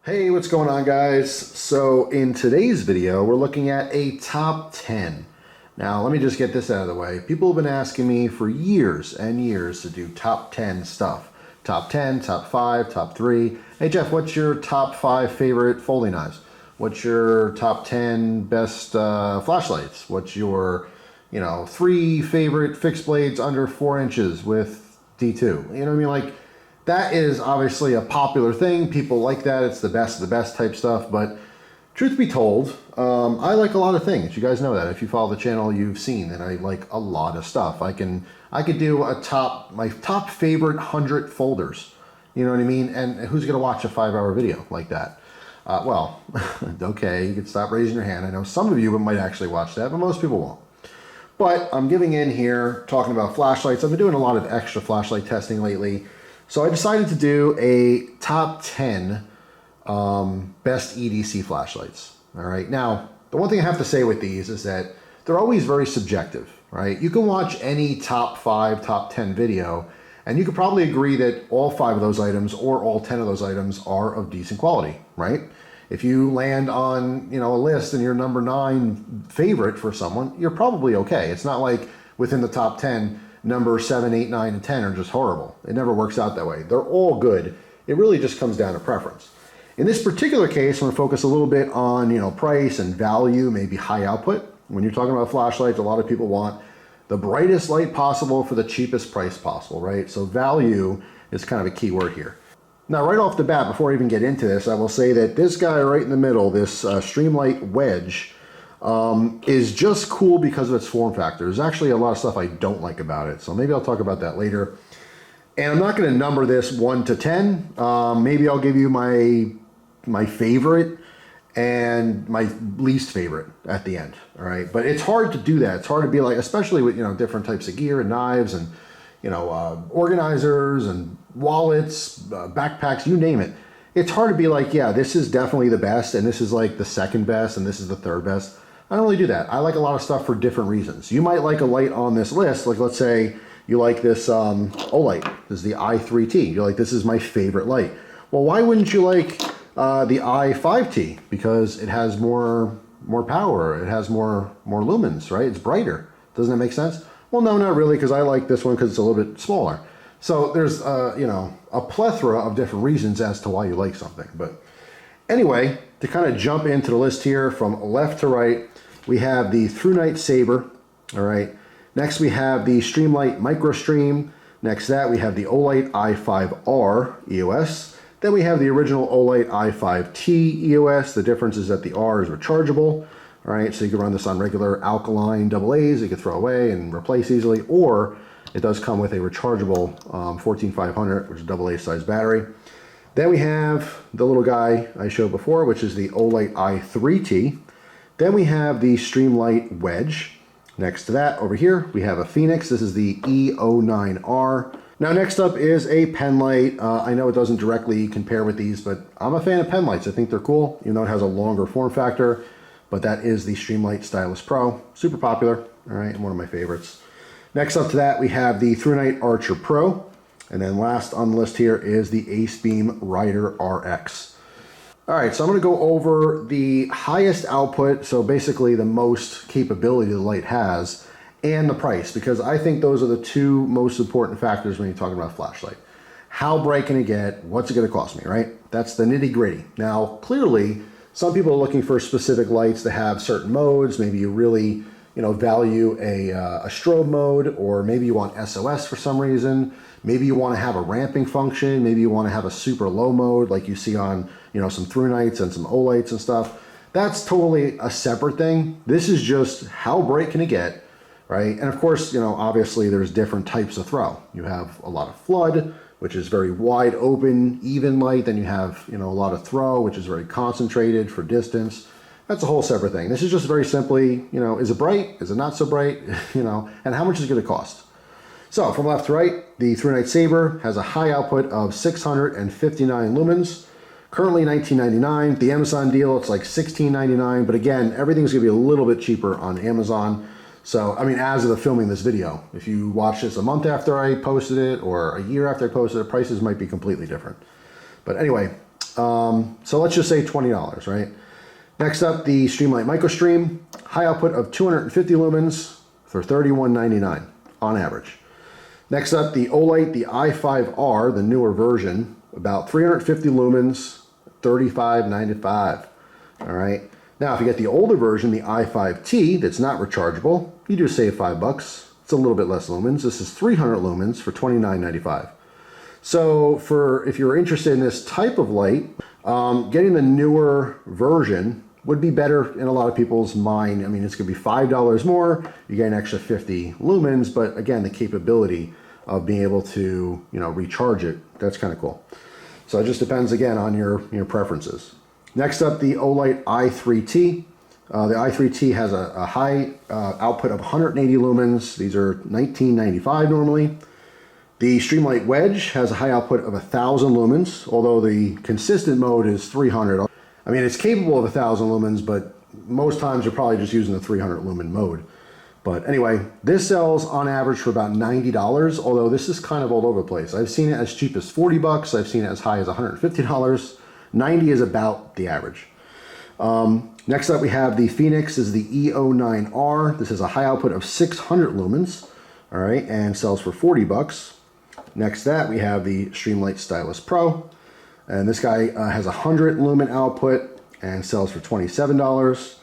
Hey, what's going on, guys? So in today's video, we're looking at a top 10. Now, let me just get this out of the way. People have been asking me for years and years to do top 10 stuff. Top 10, top 5, top 3. Hey, Jeff, what's your top 5 favorite folding knives? What's your top 10 best flashlights? What's your, 3 favorite fixed blades under 4 inches with D2? You know what I mean? Like, that is obviously a popular thing. People like that. It's the best of the best type stuff. But truth be told, I like a lot of things. You guys know that. If you follow the channel, you've seen that I like a lot of stuff. I could do my top favorite 100 folders. You know what I mean? And who's gonna watch a 5-hour video like that? Well, okay, you can stop raising your hand. I know some of you might actually watch that, but most people won't. But I'm giving in here talking about flashlights. I've been doing a lot of extra flashlight testing lately. So I decided to do a top 10 best EDC flashlights. All right. Now, the one thing I have to say with these is that they're always very subjective, right? You can watch any top 5, top 10 video, and you could probably agree that all 5 of those items or all 10 of those items are of decent quality, right? If you land on, a list and you're number 9 favorite for someone, you're probably okay. It's not like within the top 10, number 7, 8, 9, and 10 are just horrible. It never works out that way. They're all good. It really just comes down to preference. In this particular case, I'm going to focus a little bit on, price and value, maybe high output. When you're talking about flashlights, a lot of people want the brightest light possible for the cheapest price possible, right? So value is kind of a key word here. Now, right off the bat, before I even get into this, I will say that this guy right in the middle, this Streamlight Wedge, is just cool because of its form factor. There's actually a lot of stuff I don't like about it, so maybe I'll talk about that later. And I'm not going to number this 1 to 10. Maybe I'll give you my favorite and my least favorite at the end. All right, but it's hard to do that. It's hard to be like, especially with different types of gear and knives and organizers and wallets, backpacks, you name it. It's hard to be like, yeah, this is definitely the best, and this is like the second best, and this is the third best. I don't really do that. I like a lot of stuff for different reasons. You might like a light on this list, like let's say you like this Olight. This is the i3T. You're like, this is my favorite light. Well, why wouldn't you like the i5T? Because it has more power. It has more lumens, right? It's brighter. Doesn't that make sense? Well, no, not really, because I like this one because it's a little bit smaller. So there's, a plethora of different reasons as to why you like something. But anyway, to kind of jump into the list here from left to right, we have the Thrunite Saber, all right. Next, we have the Streamlight MicroStream. Next to that, we have the Olight i5R EOS. Then we have the original Olight i5T EOS. The difference is that the R is rechargeable, all right. So you can run this on regular alkaline AA's you could throw away and replace easily, or it does come with a rechargeable 14500, which is AA size battery. Then we have the little guy I showed before, which is the Olight i3T. Then we have the Streamlight Wedge. Next to that, over here, we have a Fenix. This is the E09R. Now, next up is a pen light. I know it doesn't directly compare with these, but I'm a fan of pen lights. I think they're cool, even though it has a longer form factor. But that is the Streamlight Stylus Pro. Super popular, all right, and one of my favorites. Next up to that, we have the Thrunite Archer Pro. And then last on the list here is the Acebeam Rider RX. All right, so I'm going to go over the highest output, so basically the most capability the light has, and the price, because I think those are the 2 most important factors when you're talking about a flashlight. How bright can it get? What's it going to cost me, right? That's the nitty gritty. Now, clearly, some people are looking for specific lights that have certain modes. Maybe you really value a strobe mode, or maybe you want SOS for some reason. Maybe you want to have a ramping function. Maybe you want to have a super low mode like you see on, some Thrunites and some Olights and stuff. That's totally a separate thing. This is just how bright can it get, right? And of course, obviously there's different types of throw. You have a lot of flood, which is very wide open, even light. Then you have, a lot of throw, which is very concentrated for distance. That's a whole separate thing. This is just very simply, is it bright? Is it not so bright? And how much is it going to cost? So from left to right, the Thrunite Saber has a high output of 659 lumens. Currently $19.99. The Amazon deal, it's like $16.99. But again, everything's going to be a little bit cheaper on Amazon. So, I mean, as of the filming this video, if you watch this a month after I posted it or a year after I posted it, prices might be completely different. But anyway, So let's just say $20, right? Next up, the Streamlight MicroStream, high output of 250 lumens for $31.99 on average. Next up, the Olight, the i5R, the newer version, about 350 lumens, $35.95. All right. Now, if you get the older version, the i5T, that's not rechargeable, you do save $5. It's a little bit less lumens. This is 300 lumens for $29.95. So if you're interested in this type of light, getting the newer version would be better in a lot of people's mind. I mean, it's going to be $5 more. You get an extra 50 lumens, but again, the capability of being able to, recharge it, that's kind of cool. So it just depends, again, on your preferences. Next up, the Olight i3T. The i3T has a high output of 180 lumens. These are $19.95 normally. The Streamlight Wedge has a high output of 1,000 lumens, although the consistent mode is 300. I mean, it's capable of 1,000 lumens, but most times you're probably just using the 300 lumen mode. But anyway, this sells on average for about $90, although this is kind of all over the place. I've seen it as cheap as $40. I've seen it as high as $150. 90 is about the average. Next up, we have the Fenix, is the E09R. This is a high output of 600 lumens, all right, and sells for $40. Next to that, we have the Streamlight Stylus Pro, and this guy has 100 lumen output and sells for $27.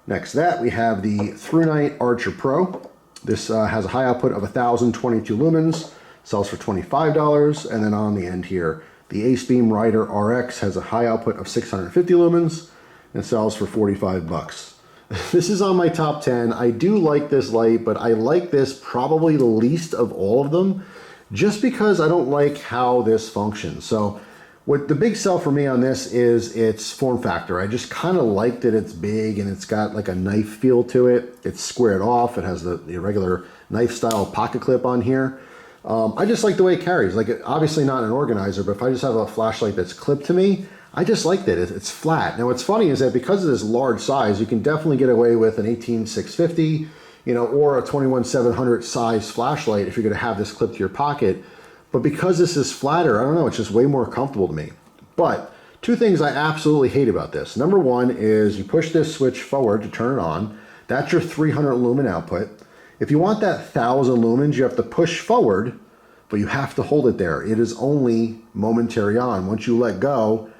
Next to that, we have the Thrunite Archer Pro. This has a high output of 1,022 lumens, sells for $25. And then on the end here, the Ace Beam Rider RX has a high output of 650 lumens and sells for $45. This is on my top 10. I do like this light, but I like this probably the least of all of them, just because I don't like how this functions. So what the big sell for me on this is its form factor. I just kind of like that it's big and it's got like a knife feel to it. It's squared off. It has the regular knife style pocket clip on here. I just like the way it carries. Like, obviously not an organizer, but if I just have a flashlight that's clipped to me, I just like that. It's flat. Now what's funny is that because of this large size, you can definitely get away with an 18-650, or a 21-700 size flashlight if you're going to have this clipped to your pocket. But because this is flatter, I don't know, it's just way more comfortable to me. But two things I absolutely hate about this. Number one is you push this switch forward to turn it on. That's your 300 lumen output. If you want that 1,000 lumens, you have to push forward, but you have to hold it there. It is only momentary on. Once you let go,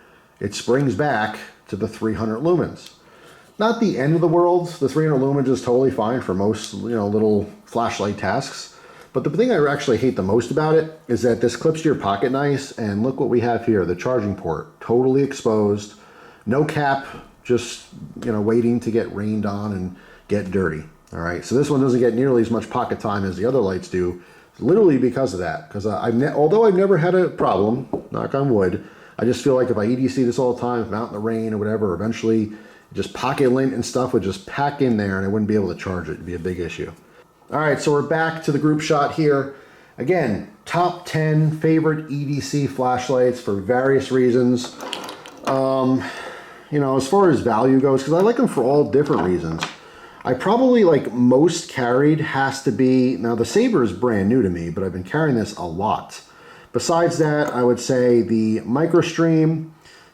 it springs back to the 300 lumens. Not the end of the world. The 300 lumens is totally fine for most, little flashlight tasks. But the thing I actually hate the most about it is that this clips to your pocket nice, and look what we have here, the charging port, totally exposed, no cap, just, waiting to get rained on and get dirty. All right, so this one doesn't get nearly as much pocket time as the other lights do, literally because of that. Because although I've never had a problem, knock on wood, I just feel like if I EDC this all the time, if I'm out in the rain or whatever, eventually just pocket lint and stuff would just pack in there and I wouldn't be able to charge it. It'd be a big issue. All right, so we're back to the group shot here. Again, top 10 favorite EDC flashlights for various reasons. As far as value goes, because I like them for all different reasons. I probably like most carried has to be, now the Saber is brand new to me, but I've been carrying this a lot. Besides that, I would say the MicroStream,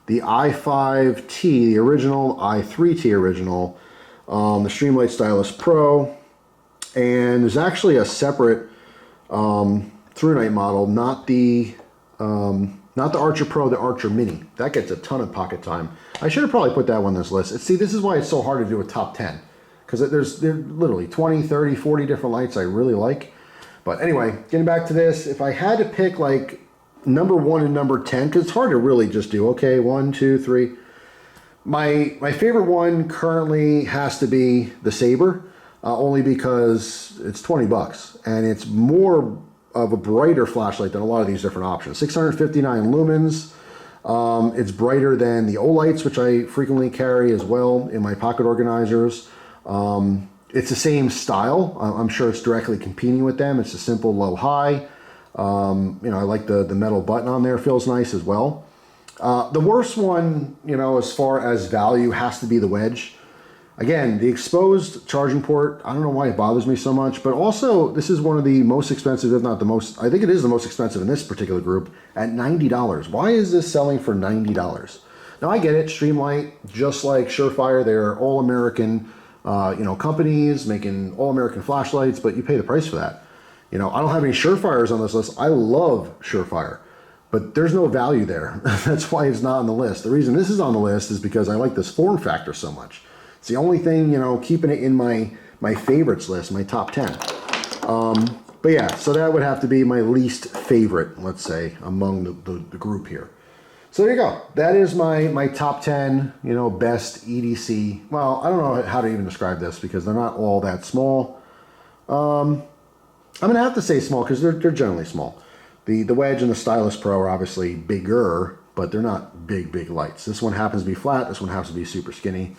the i5T, the original, i3T original, the Streamlight Stylus Pro, and there's actually a separate Thrunite model, not the Archer Pro, the Archer Mini. That gets a ton of pocket time. I should have probably put that one on this list. See, this is why it's so hard to do a top 10. Because there's literally 20, 30, 40 different lights I really like. But anyway, getting back to this, if I had to pick like number 1 and number 10, because it's hard to really just do, okay, 1, 2, 3. My favorite one currently has to be the Saber, only because it's $20 and it's more of a brighter flashlight than a lot of these different options. 659 lumens. It's brighter than the Olights, which I frequently carry as well in my pocket organizers. It's the same style. I'm sure it's directly competing with them. It's a simple low-high. I like the metal button on there. Feels nice as well. The worst one, as far as value, has to be the Wedge. Again, the exposed charging port, I don't know why it bothers me so much, but also this is one of the most expensive, if not the most, I think it is the most expensive in this particular group at $90. Why is this selling for $90? Now I get it, Streamlight, just like Surefire, they're all American, companies making all American flashlights, but you pay the price for that. I don't have any Surefires on this list. I love Surefire, but there's no value there. That's why it's not on the list. The reason this is on the list is because I like this form factor so much. It's the only thing, keeping it in my favorites list, my top 10. But yeah, so that would have to be my least favorite, let's say, among the group here. So there you go. That is my top 10, best EDC. Well, I don't know how to even describe this because they're not all that small. I'm going to have to say small because they're generally small. The Wedge and the Stylus Pro are obviously bigger, but they're not big lights. This one happens to be flat. This one happens to be super skinny.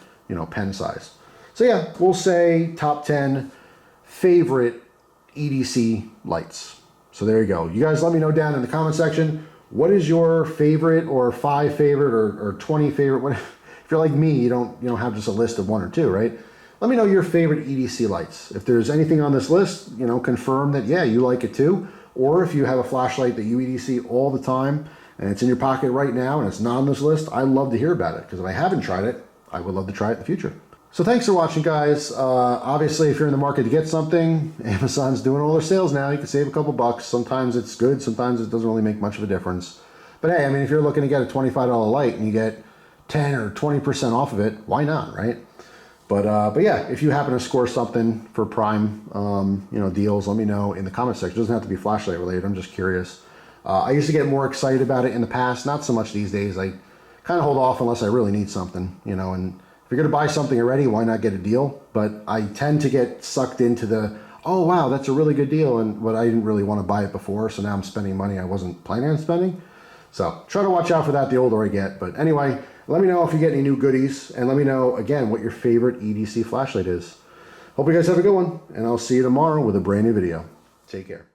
Pen size. So yeah, we'll say top 10 favorite EDC lights. So there you go. You guys let me know down in the comment section, what is your favorite or 5 favorite or 20 favorite? If you're like me, you don't have just a list of 1 or 2, right? Let me know your favorite EDC lights. If there's anything on this list, confirm that, yeah, you like it too. Or if you have a flashlight that you EDC all the time and it's in your pocket right now and it's not on this list, I'd love to hear about it because if I haven't tried it, I would love to try it in the future. So thanks for watching, guys. Obviously, if you're in the market to get something, Amazon's doing all their sales now. You can save a couple bucks. Sometimes it's good. Sometimes it doesn't really make much of a difference. But hey, if you're looking to get a $25 light and you get 10 or 20% off of it, why not, right? But yeah, if you happen to score something for Prime, deals, let me know in the comment section. It doesn't have to be flashlight related. I'm just curious. I used to get more excited about it in the past. Not so much these days. I kind of hold off unless I really need something, and if you're going to buy something already, why not get a deal? But I tend to get sucked into the, oh, wow, that's a really good deal. But I didn't really want to buy it before. So now I'm spending money I wasn't planning on spending. So try to watch out for that the older I get. But anyway, let me know if you get any new goodies. And let me know, again, what your favorite EDC flashlight is. Hope you guys have a good one. And I'll see you tomorrow with a brand new video. Take care.